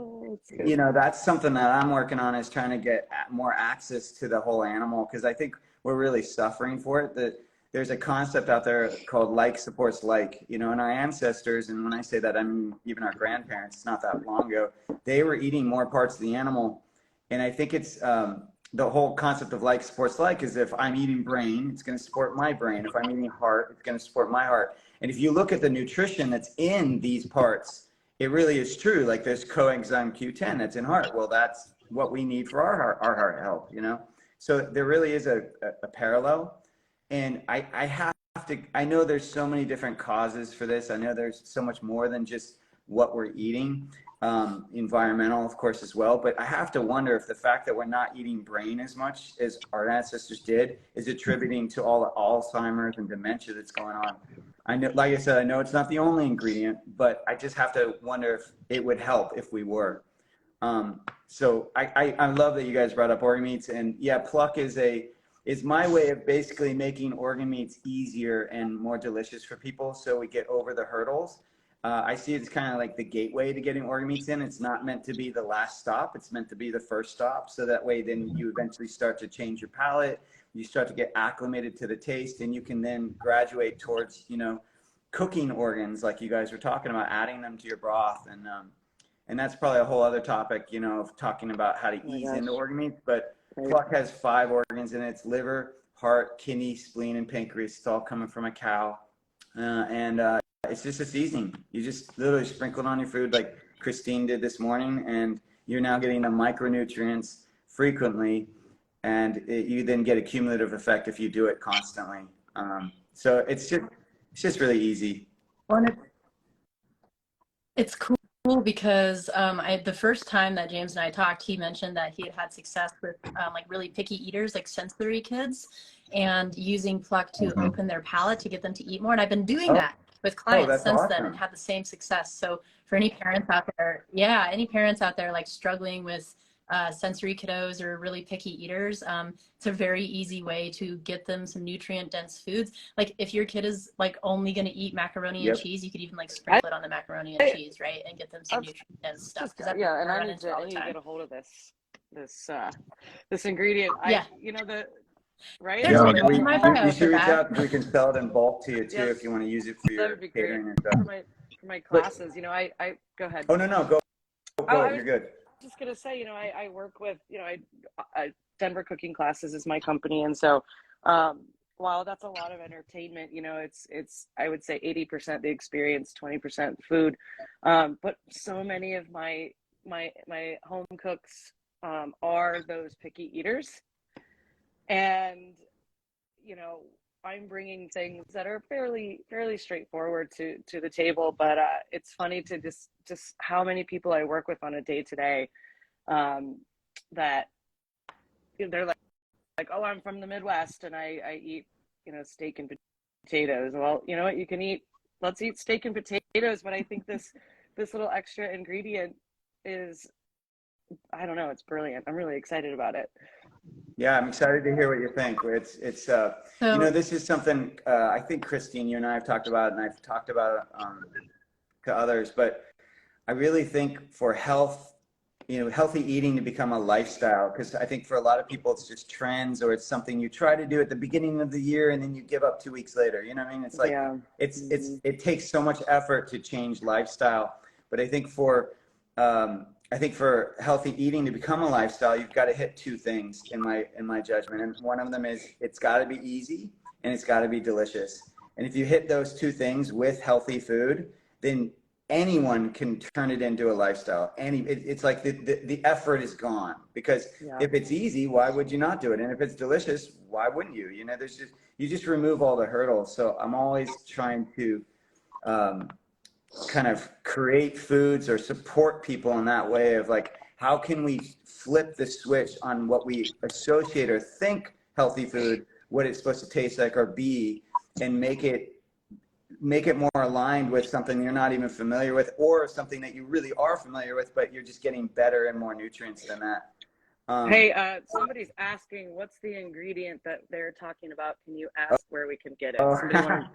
that's something that I'm working on, is trying to get more access to the whole animal, because I think we're really suffering for it. there's a concept out there called like supports like, you know, and our ancestors, and when I say that, I mean even our grandparents, not that long ago, they were eating more parts of the animal. And I think it's the whole concept of like supports like is if I'm eating brain, it's going to support my brain. If I'm eating heart, it's going to support my heart. And if you look at the nutrition that's in these parts, it really is true. Like there's coenzyme Q10 that's in heart. Well, that's what we need for our heart health, you know? So there really is a parallel. And I have to, I know there's so many different causes for this. I know there's so much more than just what we're eating, environmental, of course, as well. But I have to wonder if the fact that we're not eating brain as much as our ancestors did is attributing to all the Alzheimer's and dementia that's going on. I know, like I said, I know it's not the only ingredient, but I just have to wonder if it would help if we were. So I love that you guys brought up organ meats, and yeah, pluck is my way of basically making organ meats easier and more delicious for people, so we get over the hurdles. I see it as kind of like the gateway to getting organ meats in. It's not meant to be the last stop. It's meant to be the first stop. So that way, then you eventually start to change your palate. You start to get acclimated to the taste, and you can then graduate towards, you know, cooking organs like you guys were talking about, adding them to your broth. And that's probably a whole other topic, you know, of talking about how to ease into organ meats. But pluck has 5 organs in it. It's liver, heart, kidney, spleen, and pancreas. It's all coming from a cow. It's just a seasoning. You just literally sprinkle it on your food like Christine did this morning, and you're now getting the micronutrients frequently, and you then get a cumulative effect if you do it constantly. So it's just really easy. Well, it's cool because the first time that James and I talked, he mentioned that he had had success with like really picky eaters, like sensory kids, and using pluck to open their palate to get them to eat more. And I've been doing that with clients since then and had the same success. So for any parents out there, yeah, any parents out there like struggling with sensory kiddos or really picky eaters, it's a very easy way to get them some nutrient dense foods. Like if your kid is like only going to eat macaroni and cheese, you could even like sprinkle it on the macaroni and cheese, right, and get them some nutrient dense stuff. Yeah, and I need to get a hold of this ingredient. You know, the right. Yeah, you should reach out because we can sell it in bulk to you too if you want to use it for your catering and stuff. For my classes, you know, I go ahead. Oh no, go, you're good. Just gonna say, you know, I work with, you know, I Denver Cooking Classes is my company, and so while that's a lot of entertainment, you know, it's I would say 80% the experience, 20% food, but so many of my home cooks are those picky eaters, and you know, I'm bringing things that are fairly straightforward to the table, but it's funny to just how many people I work with on a day-to-day that they're like, oh, I'm from the Midwest and I eat, you know, steak and potatoes. Well, you know what, you can let's eat steak and potatoes, but I think this little extra ingredient is, I don't know, it's brilliant. I'm really excited about it. Yeah, I'm excited to hear what you think. It's you know, this is something I think Christine, you and I have talked about, and I've talked about to others, but I really think for health, you know, healthy eating to become a lifestyle, because I think for a lot of people it's just trends, or it's something you try to do at the beginning of the year and then you give up 2 weeks later. You know what I mean? It's like it takes so much effort to change lifestyle. But I think for healthy eating to become a lifestyle, you've got to hit 2 things in my judgment. And one of them is it's got to be easy and it's got to be delicious. And if you hit those 2 things with healthy food, then anyone can turn it into a lifestyle. It's like the effort is gone, because if it's easy, why would you not do it? And if it's delicious, why wouldn't you? You know, you just remove all the hurdles. So I'm always trying to kind of create foods or support people in that way of like, how can we flip the switch on what we associate or think healthy food, what it's supposed to taste like or be, and make it more aligned with something you're not even familiar with, or something that you really are familiar with, but you're just getting better and more nutrients than that. Hey, somebody's asking what's the ingredient that they're talking about. Can you ask where we can get it?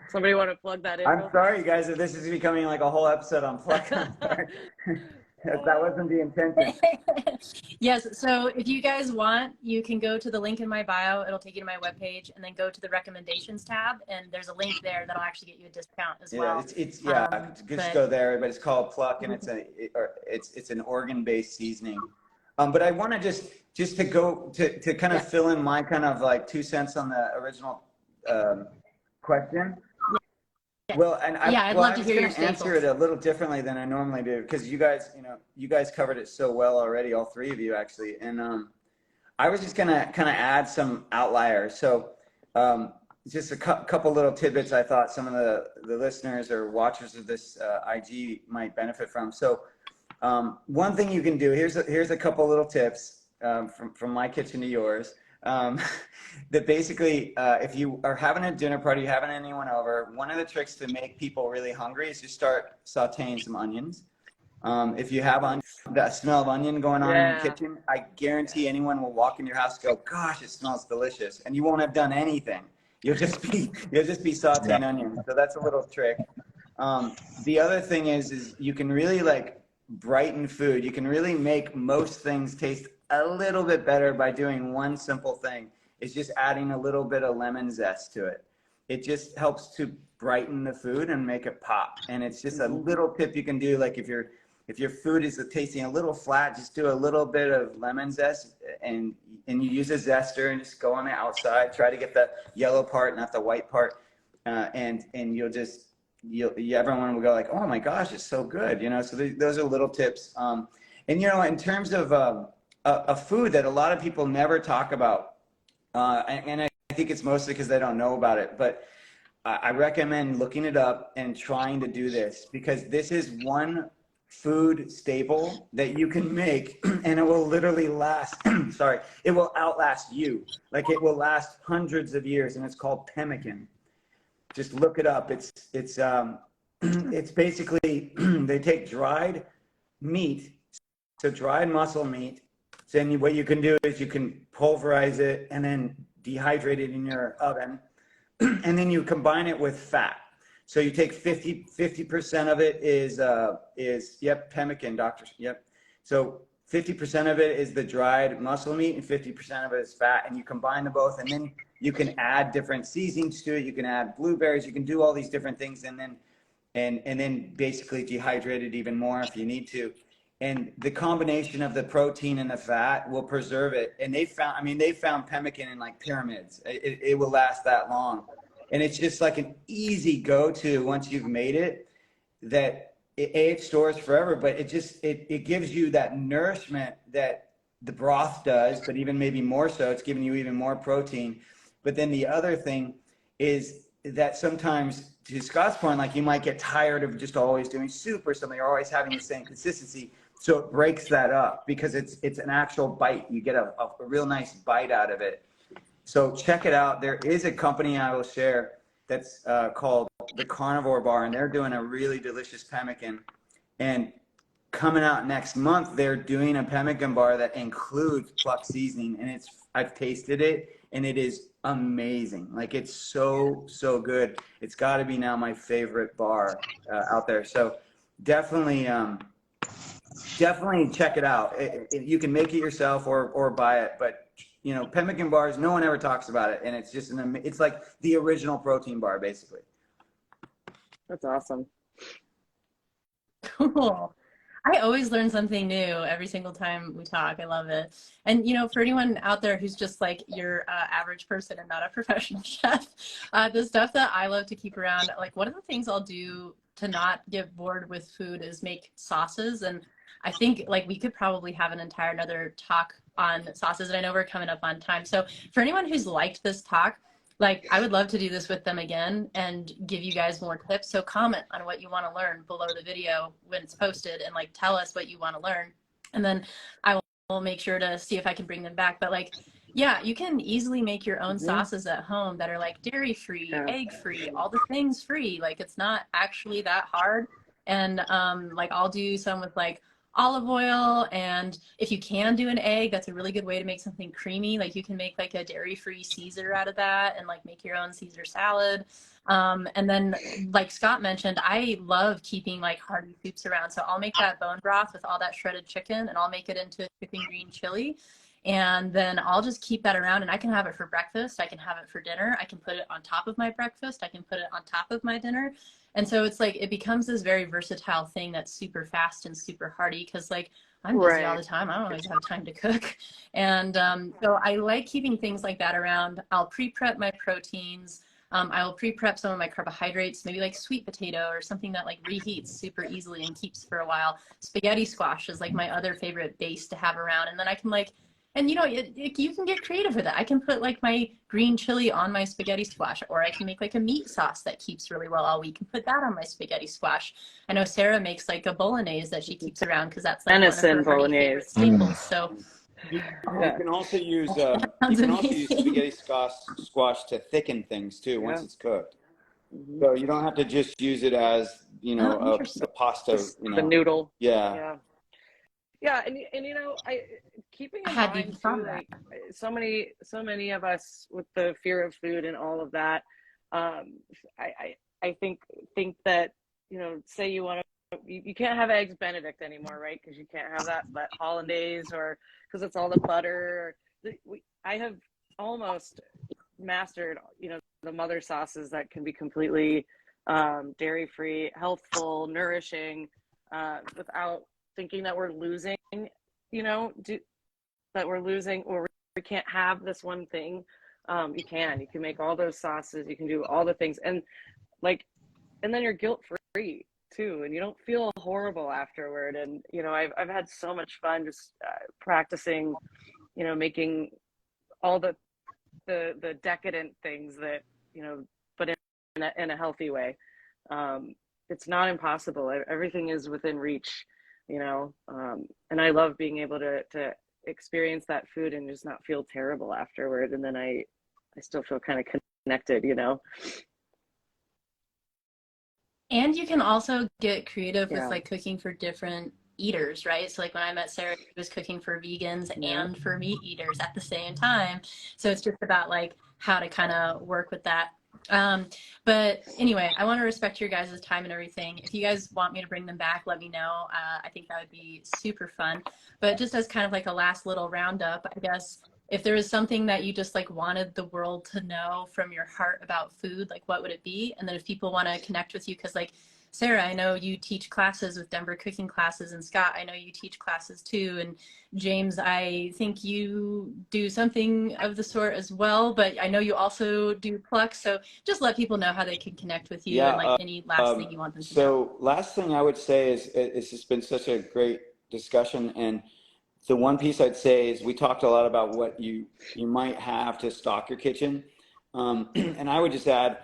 Somebody want to plug that in? I'm sorry, guys, if this is becoming like a whole episode on pluck. That wasn't the intention. Yes, so if you guys want, you can go to the link in my bio. It'll take you to my webpage, and then go to the recommendations tab, and there's a link there that'll actually get you a discount as Yeah, well. it's just But go there, but it's called Pluck, and it's an organ-based seasoning. But I want to just to go to kind of fill in my kind of like 2 cents on the original question. Well, and I'd well, love I to was hear going your to answer staples. it a little differently than I normally do, because you guys covered it so well already, all three of you actually, and I was just going to kind of add some outliers. So just a couple little tidbits I thought some of the listeners or watchers of this IG might benefit from. So one thing you can do, here's a couple little tips from my kitchen to yours. That basically, if you are having a dinner party, having anyone over, one of the tricks to make people really hungry is just start sauteing some onions. If you have that smell of onion going on in the kitchen, I guarantee anyone will walk in your house and go, "Gosh, it smells delicious," and you won't have done anything. You'll just be sauteing onions. So that's a little trick. The other thing is you can really like brighten food. You can really make most things taste a little bit better by doing one simple thing. Is just adding a little bit of lemon zest to it. It just helps to brighten the food and make it pop. And it's just a little tip you can do. Like if your food is tasting a little flat, just do a little bit of lemon zest, and you use a zester and just go on the outside. Try to get the yellow part, not the white part, and everyone will go like, "Oh my gosh, it's so good," you know. So those are little tips. And you know, in terms of a food that a lot of people never talk about. And I think it's mostly because they don't know about it, but I recommend looking it up and trying to do this, because this is one food staple that you can make and it will literally last, sorry, it will outlast you. Like it will last hundreds of years, and it's called pemmican. Just look it up. It's basically, they take dried meat, so dried muscle meat. So then what you can do is you can pulverize it and then dehydrate it in your oven, and then you combine it with fat. So you take 50% of it is pemmican, doctor, yep. So 50% of it is the dried muscle meat and 50% of it is fat, and you combine them both, and then you can add different seasonings to it. You can add blueberries, you can do all these different things, and then basically dehydrate it even more if you need to. And the combination of the protein and the fat will preserve it. And they found pemmican in like pyramids. It will last that long. And it's just like an easy go-to once you've made it, that it stores forever, but it gives you that nourishment that the broth does, but even maybe more so, it's giving you even more protein. But then the other thing is that sometimes, to Scott's point, like you might get tired of just always doing soup or something, or always having the same consistency. So it breaks that up, because it's an actual bite. You get a real nice bite out of it. So check it out. There is a company I will share that's called the Carnivore Bar, and they're doing a really delicious pemmican. And coming out next month, they're doing a pemmican bar that includes Pluck seasoning, and I've tasted it, and it is amazing. Like it's so good. It's got to be now my favorite bar out there. So definitely check it out. You can make it yourself or buy it, but you know, pemmican bars, no one ever talks about it, and it's just it's like the original protein bar, basically. That's awesome. Cool. I always learn something new every single time we talk. I love it. And, you know, for anyone out there who's just like your average person and not a professional chef, the stuff that I love to keep around, like one of the things I'll do to not get bored with food is make sauces. And I think like we could probably have an entire another talk on sauces, and I know we're coming up on time. So for anyone who's liked this talk, like I would love to do this with them again and give you guys more tips. So comment on what you want to learn below the video when it's posted, and like tell us what you want to learn. And then I will make sure to see if I can bring them back. But like, yeah, you can easily make your own sauces at home that are like dairy free, egg free, all the things free. Like it's not actually that hard. And like I'll do some with like olive oil, and if you can do an egg, that's a really good way to make something creamy. Like you can make like a dairy-free Caesar out of that and like make your own Caesar salad. And then like Scott mentioned, I love keeping like hearty soups around. So I'll make that bone broth with all that shredded chicken and I'll make it into a chicken green chili. And then I'll just keep that around and I can have it for breakfast. I can have it for dinner. I can put it on top of my breakfast. I can put it on top of my dinner. And so it's like, it becomes this very versatile thing that's super fast and super hearty because like I'm busy all the time. I don't always have time to cook. And so I like keeping things like that around. I'll pre-prep my proteins. I will pre-prep some of my carbohydrates, maybe like sweet potato or something that like reheats super easily and keeps for a while. Spaghetti squash is like my other favorite base to have around. And then I can like, and you know, you can get creative with it. I can put like my green chili on my spaghetti squash, or I can make like a meat sauce that keeps really well all week and put that on my spaghetti squash. I know Sarah makes like a bolognese that she keeps around because that's like Venison one of her hearty favorite staples. So You Yeah. can also use sounds amazing. spaghetti squash to thicken things too once it's cooked. So you don't have to just use it as, you Oh, know, interesting. the pasta, you The know. noodle. Yeah. Yeah, and you know, keeping I in hadn't even mind thought too, of that. like so many of us with the fear of food and all of that, I think that, you know, say you want to, you can't have eggs Benedict anymore, right? Because you can't have that, but hollandaise, or because it's all the butter. I have almost mastered, you know, the mother sauces that can be completely dairy free, healthful, nourishing, without thinking that we're losing, you know, that we're losing, or we can't have this one thing. You can make all those sauces, you can do all the things, and like, and then you're guilt free too, and you don't feel horrible afterward. And you know, I've had so much fun just practicing, you know, making all the decadent things that, you know, but in a healthy way. It's not impossible. Everything is within reach, you know. And I love being able to experience that food and just not feel terrible afterward. And then I still feel kind of connected, you know. And you can also get creative with Yeah. like cooking for different eaters, right? So like when I met Sarah, she was cooking for vegans Yeah. and for meat eaters at the same time. So it's just about like how to kind of work with that. But anyway, I want to respect your guys' time and everything. If you guys want me to bring them back, let me know. I think that would be super fun. But just as kind of like a last little roundup, I guess if there was something that you just like wanted the world to know from your heart about food, like what would it be? And then if people want to connect with you, because like Sarah, I know you teach classes with Denver cooking classes, and Scott, I know you teach classes too, and James, I think you do something of the sort as well, but I know you also do Pluck, so just let people know how they can connect with you and like Yeah. any last thing you want them to know. So last thing I would say is it's just been such a great discussion. And the one piece I'd say is we talked a lot about what you might have to stock your kitchen. And I would just add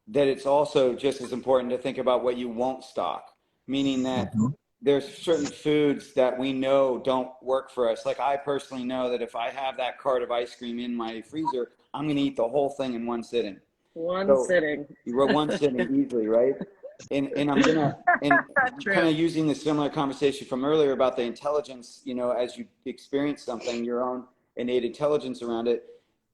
that it's also just as important to think about what you won't stock, meaning that there's certain foods that we know don't work for us. Like I personally know that if I have that cart of ice cream in my freezer, I'm going to eat the whole thing in one sitting. One sitting. You were one sitting easily, right? And I'm gonna kind of using the similar conversation from earlier about the intelligence, you know, as you experience something, your own innate intelligence around it,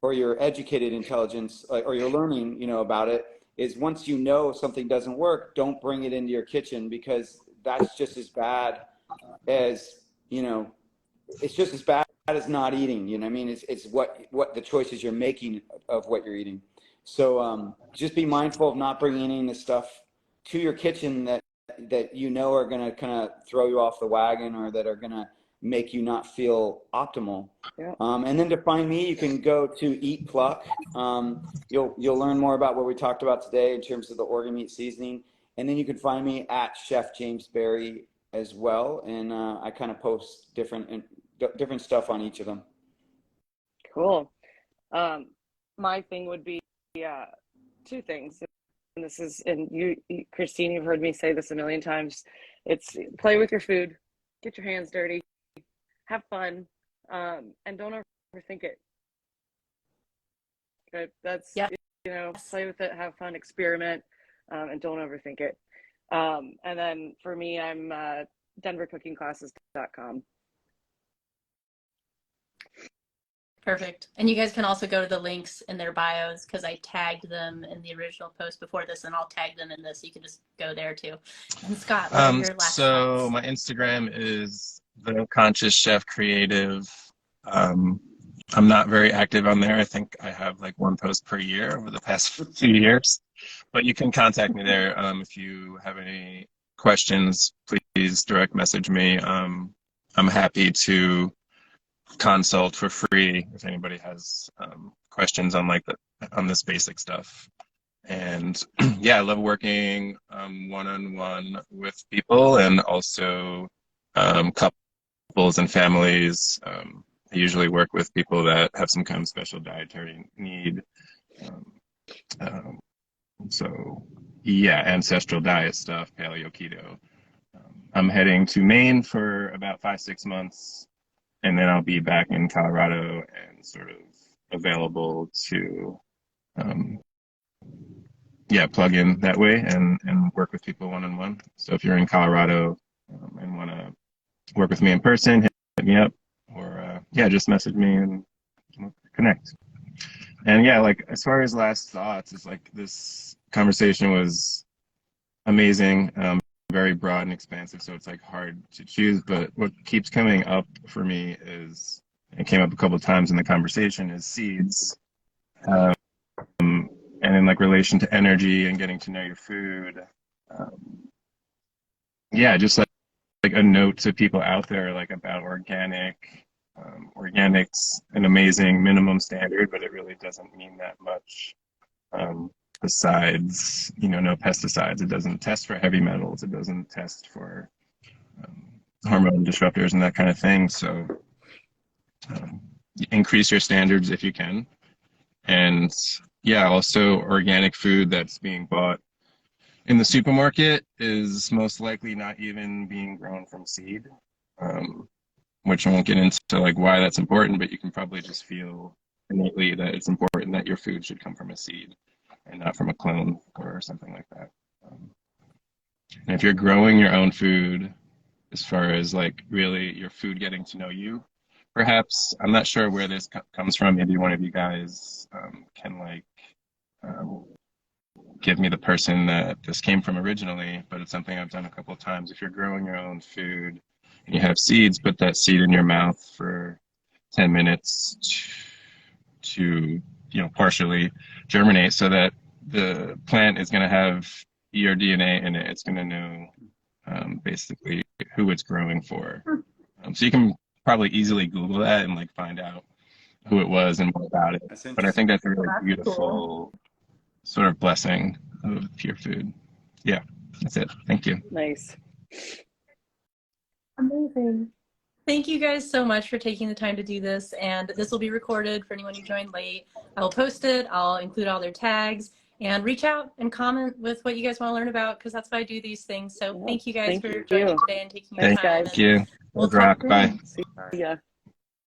or your educated intelligence, or your learning, you know, about it, is once you know something doesn't work, don't bring it into your kitchen, because that's just as bad as, you know, it's just as bad as not eating. You know what I mean? It's what the choices you're making of what you're eating. So just be mindful of not bringing any of the stuff to your kitchen that you know are going to kind of throw you off the wagon, or that are going to make you not feel optimal. Yeah. And then to find me, you can go to Eat Pluck. You'll learn more about what we talked about today in terms of the organ meat seasoning. And then you can find me at Chef James Berry as well. And I kind of post different stuff on each of them. Cool. My thing would be two things. And this is, and you, Christine, you've heard me say this a million times. It's play with your food, get your hands dirty, have fun, and don't overthink it. Okay? That's, Yeah. you know, play with it, have fun, experiment, and don't overthink it. And then for me, I'm denvercookingclasses.com. Perfect. And you guys can also go to the links in their bios because I tagged them in the original post before this, and I'll tag them in this. So you can just go there too. And Scott, what are your last So thoughts? my Instagram is the Conscious Chef Creative. I'm not very active on there. I think I have like one post per year over the past few years, but you can contact me there. If you have any questions, please direct message me. I'm happy to consult for free if anybody has questions on on this basic stuff. And yeah, I love working one-on-one with people, and also couples and families. I usually work with people that have some kind of special dietary need. Um, um, so yeah, ancestral diet stuff, paleo, keto. I'm heading to Maine for about 5-6 months, and then I'll be back in Colorado and sort of available to plug in that way and work with people one-on-one. So if you're in Colorado and want to work with me in person, hit me up, or just message me and we'll connect. And yeah, like as far as last thoughts, it's like this conversation was amazing, very broad and expansive, so it's like hard to choose. But what keeps coming up for me is, it came up a couple of times in the conversation, is seeds. And in like relation to energy and getting to know your food. Just like a note to people out there, like about organic's an amazing minimum standard, but it really doesn't mean that much. Besides, no pesticides. It doesn't test for heavy metals. It doesn't test for hormone disruptors and that kind of thing. So increase your standards if you can. And yeah, also organic food that's being bought in the supermarket is most likely not even being grown from seed, which I won't get into like why that's important, but you can probably just feel innately that it's important that your food should come from a seed and not from a clone or something like that. And if you're growing your own food, as far as like really your food getting to know you, perhaps, I'm not sure where this comes from. Maybe one of you guys can give me the person that this came from originally, but it's something I've done a couple of times. If you're growing your own food and you have seeds, put that seed in your mouth for 10 minutes to partially germinate, so that the plant is going to have your DNA in it. It's going to know basically who it's growing for. So you can probably easily Google that and like find out who it was and more about it. But I think that's a really beautiful sort of blessing of pure food. Yeah, that's it. Thank you. Nice. Amazing. Thank you guys so much for taking the time to do this. And this will be recorded for anyone who joined late. I'll post it. I'll include all their tags, and reach out and comment with what you guys want to learn about, because that's why I do these things. So thank you guys for joining today and taking your time. Thank you. We'll talk soon. Bye. See ya.